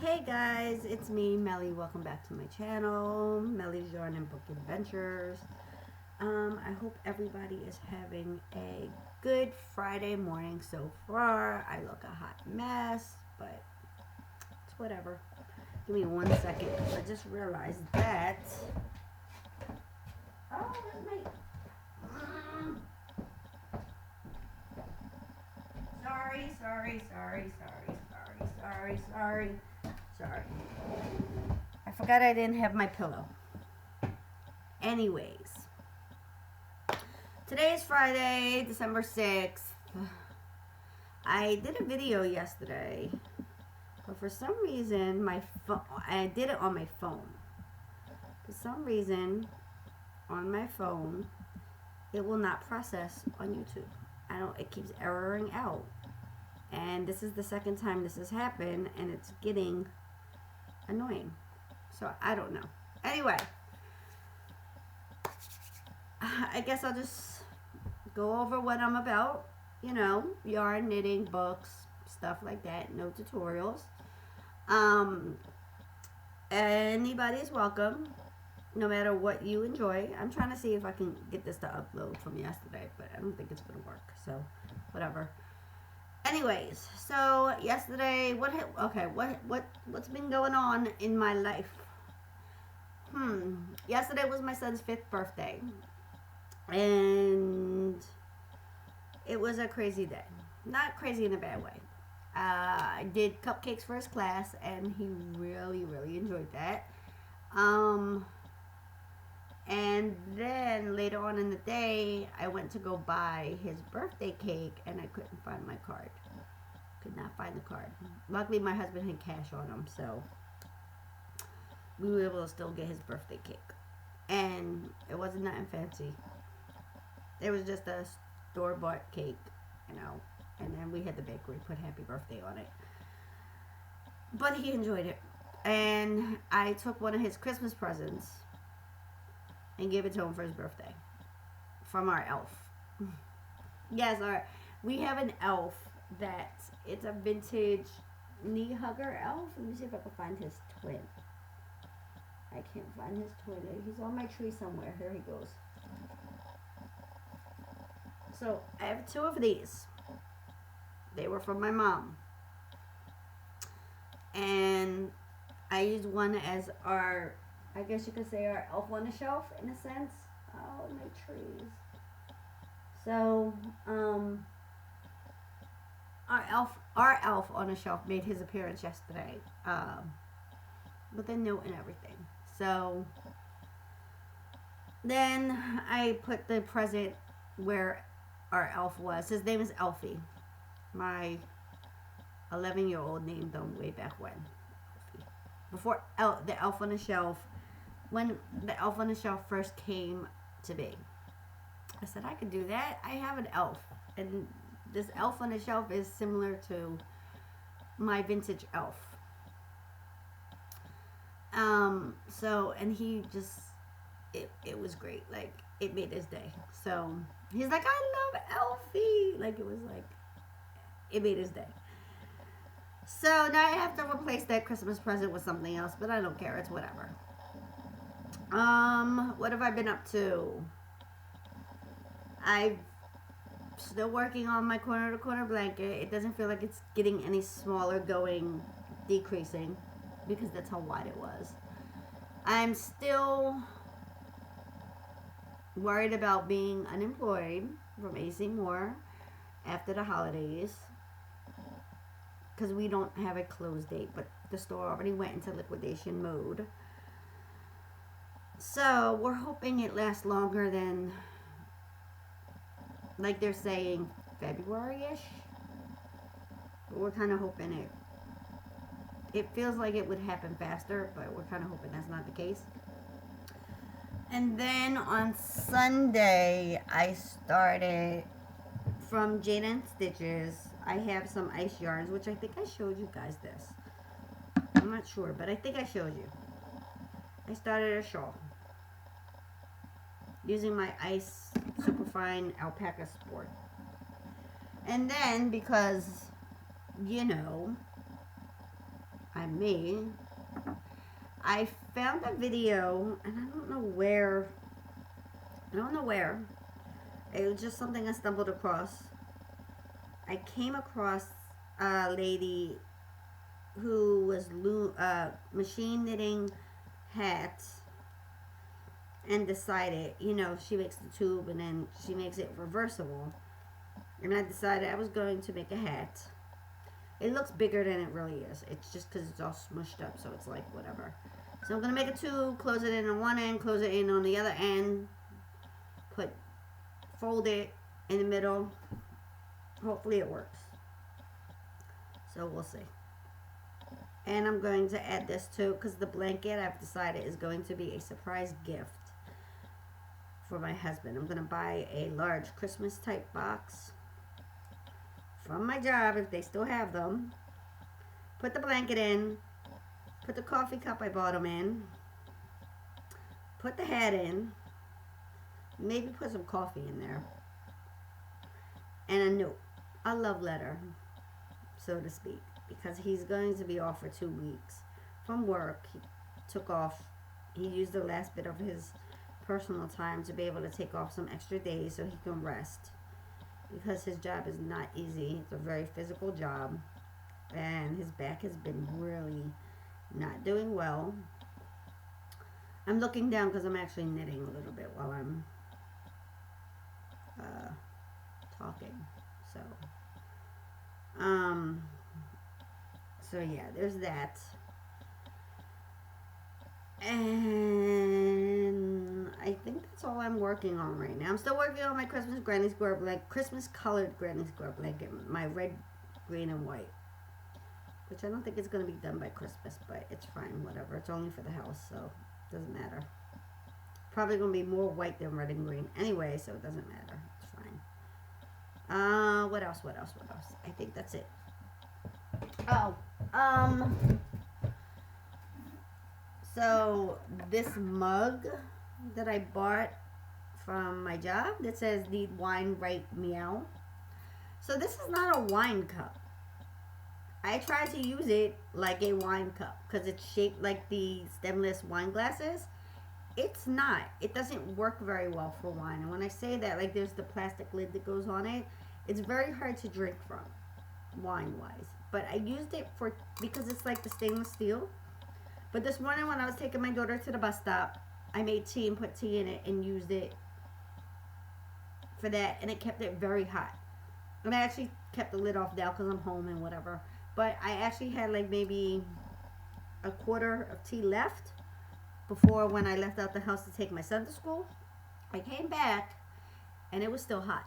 Hey guys, it's me, Melly. Welcome back to my channel, Melly's Yarn and Book Adventures. I hope everybody is having a good Friday morning so far. I look a hot mess, but it's whatever. Give me 1 second. I just realized that. Oh, that's my. Sorry. I forgot I didn't have my pillow. Anyways, today is Friday, December 6th. I did a video yesterday, but for some reason, I did it on my phone. For some reason, on my phone, it will not process on YouTube. It keeps erroring out. And this is the second time this has happened, and it's getting annoying. So I don't know. Anyway, I guess I'll just go over what I'm about. You know, yarn, knitting, books, stuff like that. No tutorials. Anybody is welcome, no matter what you enjoy. I'm trying to see if I can get this to upload from yesterday, but I don't think it's gonna work. So, whatever. Anyways, so yesterday, what's been going on in my life? Yesterday was my son's 5th birthday, and it was a crazy day. Not crazy in a bad way. I did cupcakes for his class, and he really, really enjoyed that. And then later on in the day, I went to go buy his birthday cake, and I couldn't find my card. Could not find the card. Luckily, my husband had cash on him, so we were able to still get his birthday cake. And it wasn't nothing fancy. It was just a store-bought cake, you know. And then we had the bakery put happy birthday on it. But he enjoyed it. And I took one of his Christmas presents and gave it to him for his birthday from our elf. Yes, we have an elf that it's a vintage knee hugger elf. Let me see if I can find his twin. I can't find his twin. He's on my tree somewhere. Here he goes. So I have 2 of these. They were from my mom. And I used one as our, I guess you could say, our elf on the shelf, in a sense. Oh, my trees. So, our elf on the shelf made his appearance yesterday, with a note and everything. So, then I put the present where our elf was. His name is Elfie. My 11-year-old named him way back when. Before the elf on the shelf, when the elf on the shelf first came to be. I said, I could do that. I have an elf. And this elf on the shelf is similar to my vintage elf. And he just, it was great. Like, it made his day. So, he's like, I love Elfie. Like, it was like, it made his day. So, now I have to replace that Christmas present with something else, but I don't care. It's whatever. What have I been up to? I'm still working on my corner-to-corner blanket. It doesn't feel like it's getting any smaller, decreasing, because that's how wide it was. I'm still worried about being unemployed from AC Moore after the holidays, because we don't have a close date, but the store already went into liquidation mode. So we're hoping it lasts longer than, like they're saying, February-ish. But we're kind of hoping it feels like it would happen faster, but we're kind of hoping that's not the case. And then on Sunday, I started from Jane and Stitches. I have some ice yarns, which I think I showed you guys this. I'm not sure, but I think I showed you. I started a shawl using my ice superfine alpaca sport. And then, because, you know, me. I found a video, and I don't know where. I don't know where. It was just something I stumbled across. I came across a lady who was machine knitting hats and decided, she makes the tube and then she makes it reversible. And I decided I was going to make a hat. It looks bigger than it really is. It's just because it's all smushed up, so it's like whatever. So I'm going to make a tube, close it in on one end, close it in on the other end, fold it in the middle. Hopefully it works. So we'll see. And I'm going to add this too, because the blanket I've decided is going to be a surprise gift for my husband. I'm going to buy a large Christmas type box from my job, if they still have them. Put the blanket in. Put the coffee cup I bought him in. Put the hat in. Maybe put some coffee in there. And a note. A love letter, so to speak. Because he's going to be off for 2 weeks from work. He took off. He used the last bit of his personal time to be able to take off some extra days so he can rest. Because his job is not easy. It's a very physical job. And his back has been really not doing well. I'm looking down because I'm actually knitting a little bit while I'm talking. So yeah, there's that. And I think that's all I'm working on right now. I'm still working on my Christmas granny square blanket, Christmas colored granny square blanket, my red, green, and white. Which I don't think it's going to be done by Christmas, but it's fine, whatever. It's only for the house, so it doesn't matter. Probably going to be more white than red and green anyway, so it doesn't matter. It's fine. What else? I think that's it. Oh, so this mug that I bought from my job that says "Need wine, right, meow." So this is not a wine cup. I tried to use it like a wine cup because it's shaped like the stemless wine glasses. It's not. It doesn't work very well for wine. And when I say that, like there's the plastic lid that goes on it. It's very hard to drink from, wine-wise. But I used it because it's like the stainless steel. But this morning when I was taking my daughter to the bus stop, I made tea and put tea in it and used it for that. And it kept it very hot. And I actually kept the lid off now because I'm home and whatever. But I actually had like maybe a quarter of tea left before when I left out the house to take my son to school. I came back and it was still hot.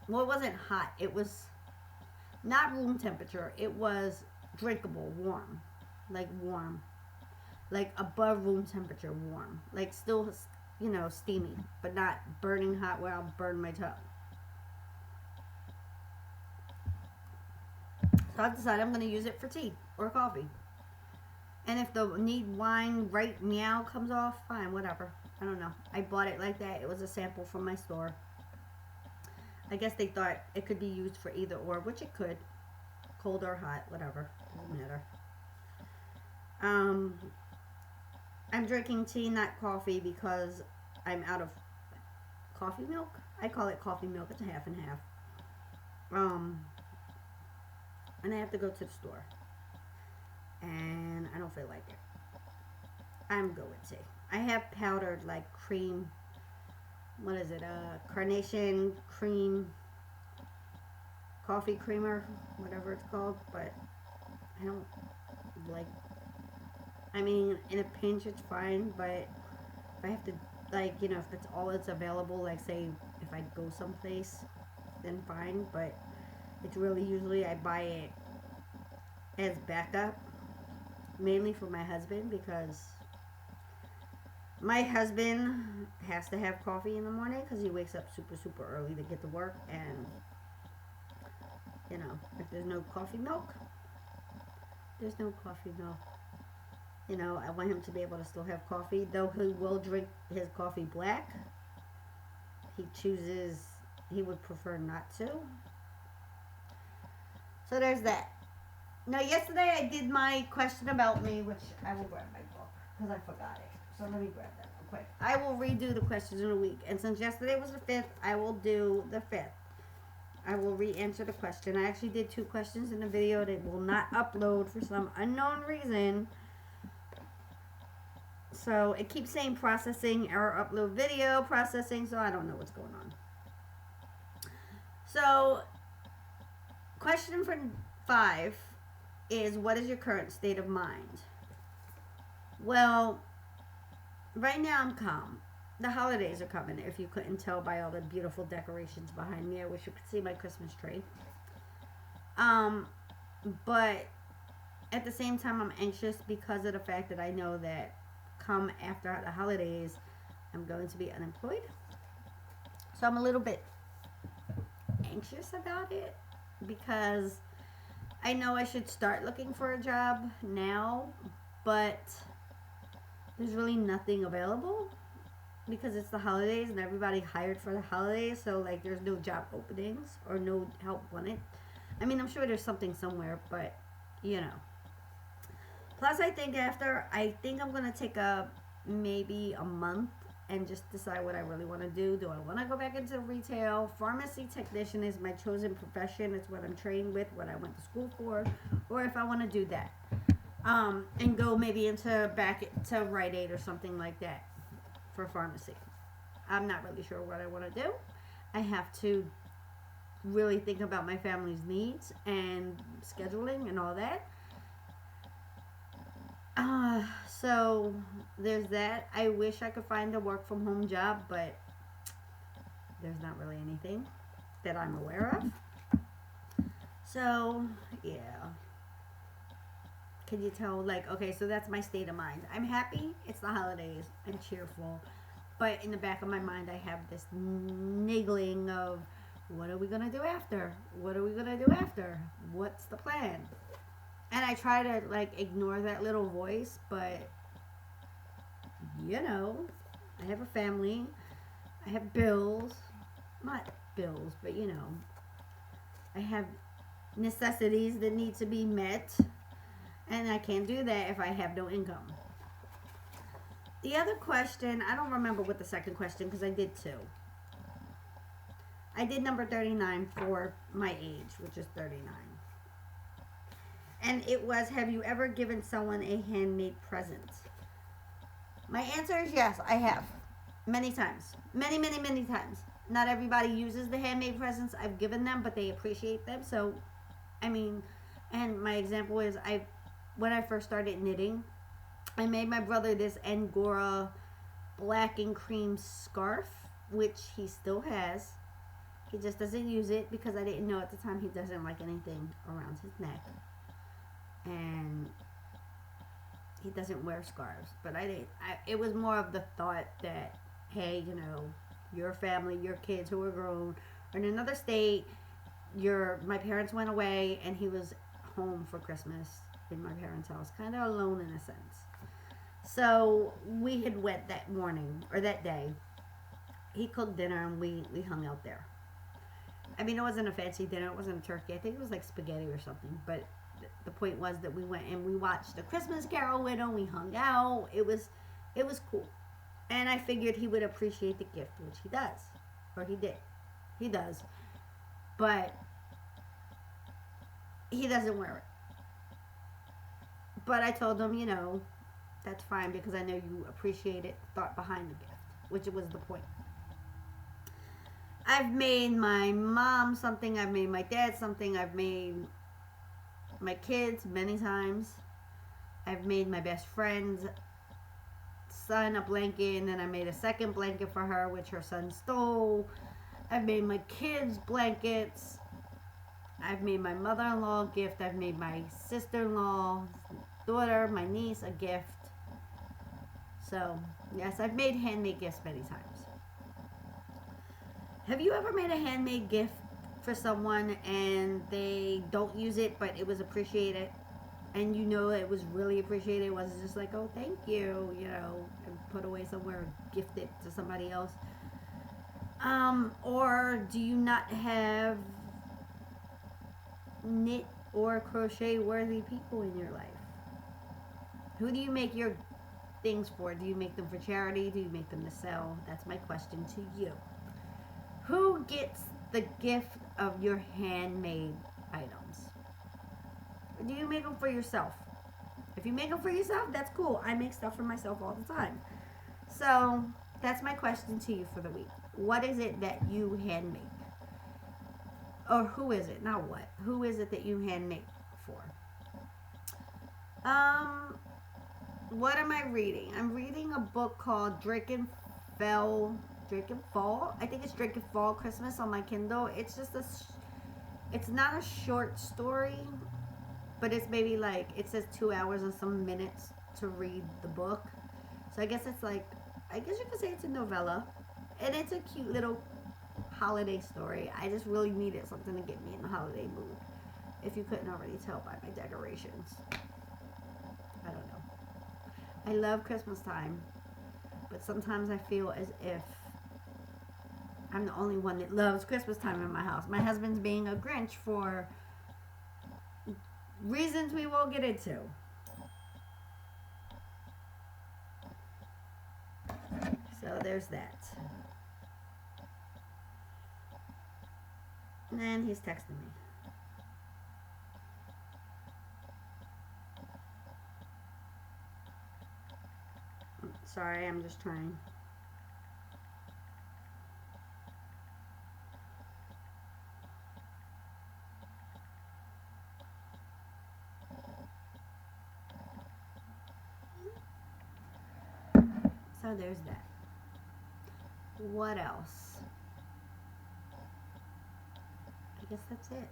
Well, it wasn't hot. It was not room temperature. It was drinkable, warm. Like warm. Like above room temperature warm. Like still, steamy. But not burning hot where I'll burn my tongue. So I've decided I'm going to use it for tea or coffee. And if the need wine right meow comes off, fine, whatever. I don't know. I bought it like that. It was a sample from my store. I guess they thought it could be used for either or, which it could. Cold or hot, whatever. Doesn't matter. I'm drinking tea, not coffee, because I'm out of coffee milk. I call it coffee milk. It's a half and half. And I have to go to the store. And I don't feel like it. I'm good with tea. I have powdered like cream. What is it? Carnation cream. Coffee creamer. Whatever it's called. But I don't like. I mean, in a pinch it's fine. But if I have to, if it's all that's available, like say if I go someplace, then fine. But it's really usually I buy it as backup. Mainly for my husband, because my husband has to have coffee in the morning because he wakes up super early to get to work, and if there's no coffee milk, there's no coffee milk. I want him to be able to still have coffee, though he will drink his coffee black. He would prefer not to. So there's that. Now, yesterday I did my question about me, which I will grab my book because I forgot it. So let me grab that real quick. I will redo the questions in a week. And since yesterday was the 5th, I will do the 5th. I will re-answer the question. I actually did 2 questions in the video that will not upload for some unknown reason. So it keeps saying processing, error upload video, processing, so I don't know what's going on. So, question for 5 is, what is your current state of mind? Well, right now I'm calm. The holidays are coming, if you couldn't tell by all the beautiful decorations behind me. I wish you could see my Christmas tree. But at the same time, I'm anxious because of the fact that I know that come after the holidays, I'm going to be unemployed. So I'm a little bit anxious about it because I know I should start looking for a job now, but there's really nothing available because it's the holidays and everybody hired for the holidays, so like there's no job openings or no help wanted. I mean, I'm sure there's something somewhere, but you know. Plus, I think I'm gonna take maybe a month and just decide what I really want to do. Do I want to go back into retail? Pharmacy technician is my chosen profession. It's what I'm trained with, what I went to school for, or if I want to do that, and go maybe back to Rite Aid or something like that for pharmacy. I'm not really sure what I want to do. I have to really think about my family's needs and scheduling and all that. So there's that. I wish I could find a work from home job, but there's not really anything that I'm aware of. So, yeah. Can you tell? Like, okay, so that's my state of mind. I'm happy. It's the holidays. I'm cheerful. But in the back of my mind, I have this niggling of, what are we going to do after? What are we going to do after? What's the plan? And I try to, like, ignore that little voice, but, you know, I have a family. I have bills. Not bills, but, you know, I have necessities that need to be met. And I can't do that if I have no income. The other question, I don't remember what the second question, because I did 2. I did number 39 for my age, which is 39. And it was, have you ever given someone a handmade present? My answer is yes, I have. Many times. Many, many, many times. Not everybody uses the handmade presents I've given them, but they appreciate them. So, I mean, and my example is, when I first started knitting, I made my brother this Angora black and cream scarf, which he still has. He just doesn't use it because I didn't know at the time he doesn't like anything around his neck. And he doesn't wear scarves, but it was more of the thought that, hey, you know, your family, your kids who are grown are in another state. My parents went away and he was home for Christmas in my parents' house, kind of alone in a sense. So we had went that morning or that day. He cooked dinner and we hung out there. I mean, it wasn't a fancy dinner. It wasn't a turkey. I think it was like spaghetti or something, but the point was that we went and we watched the Christmas Carol with him. We hung out. It was cool. And I figured he would appreciate the gift, which he does. Or he did. He does. But he doesn't wear it. But I told him, you know, that's fine because I know you appreciate it, thought behind the gift, which was the point. I've made my mom something. I've made my dad something. I've made my kids many times. I've made my best friend's son a blanket, and then I made a second blanket for her, which her son stole. I've made my kids blankets. I've made my mother-in-law a gift. I've made my sister-in-law, daughter, my niece a gift. So, yes, I've made handmade gifts many times. Have you ever made a handmade gift for someone and they don't use it, but it was appreciated? And you know it was really appreciated. It wasn't just like, oh, thank you, you know, and put away somewhere and gift it to somebody else. Or do you not have knit or crochet worthy people in your life? Who do you make your things for? Do you make them for charity? Do you make them to sell? That's my question to you. Who gets the gift of your handmade items? Or do you make them for yourself? If you make them for yourself, that's cool. I make stuff for myself all the time. So that's my question to you for the week. What is it that you hand make? Or who is it? Not what. Who is it that you hand make for? What am I reading? I'm reading a book called Drake and Fall. I think it's Drake and Fall Christmas on my Kindle. It's just it's not a short story, but it's maybe like, it says 2 hours and some minutes to read the book. So I guess it's like, I guess you could say it's a novella. And it's a cute little holiday story. I just really needed something to get me in the holiday mood. If you couldn't already tell by my decorations. I don't know. I love Christmas time, but sometimes I feel as if I'm the only one that loves Christmas time in my house. My husband's being a Grinch for reasons we won't get into. So there's that. And he's texting me. Sorry, I'm just trying. So there's that. What else? I guess that's it.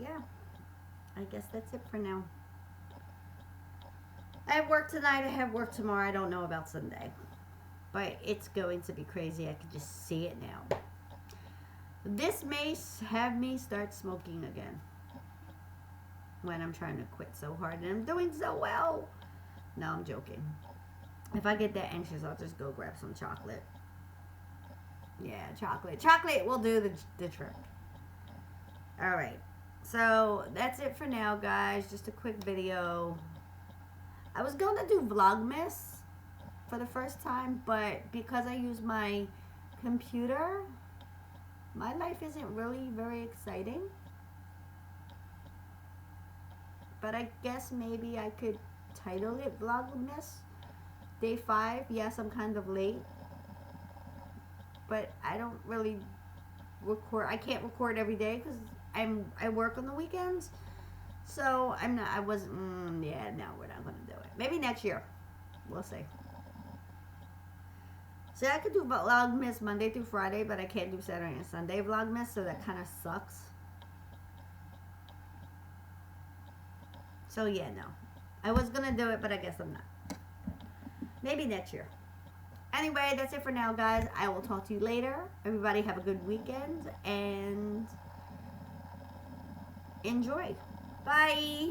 Yeah. I guess that's it for now. I have work tonight. I have work tomorrow. I don't know about Sunday. But it's going to be crazy. I can just see it now. This may have me start smoking again. When I'm trying to quit so hard and I'm doing so well. No, I'm joking. If I get that anxious, I'll just go grab some chocolate. Yeah, chocolate. Chocolate will do the trick. Alright. So, that's it for now, guys. Just a quick video. I was going to do Vlogmas for the first time, but because I use my computer, my life isn't really very exciting. But I guess maybe I could title it Vlogmas Day 5. Yes, I'm kind of late. But I don't really record. I can't record every day because I work on the weekends. So I'm not. I wasn't. Yeah, no, we're not gonna do it. Maybe next year. We'll see. So I could do Vlogmas Monday through Friday, but I can't do Saturday and Sunday Vlogmas, so that kind of sucks. So yeah, no. I was gonna do it, but I guess I'm not. Maybe next year. Anyway, that's it for now, guys. I will talk to you later. Everybody have a good weekend and enjoy. Bye.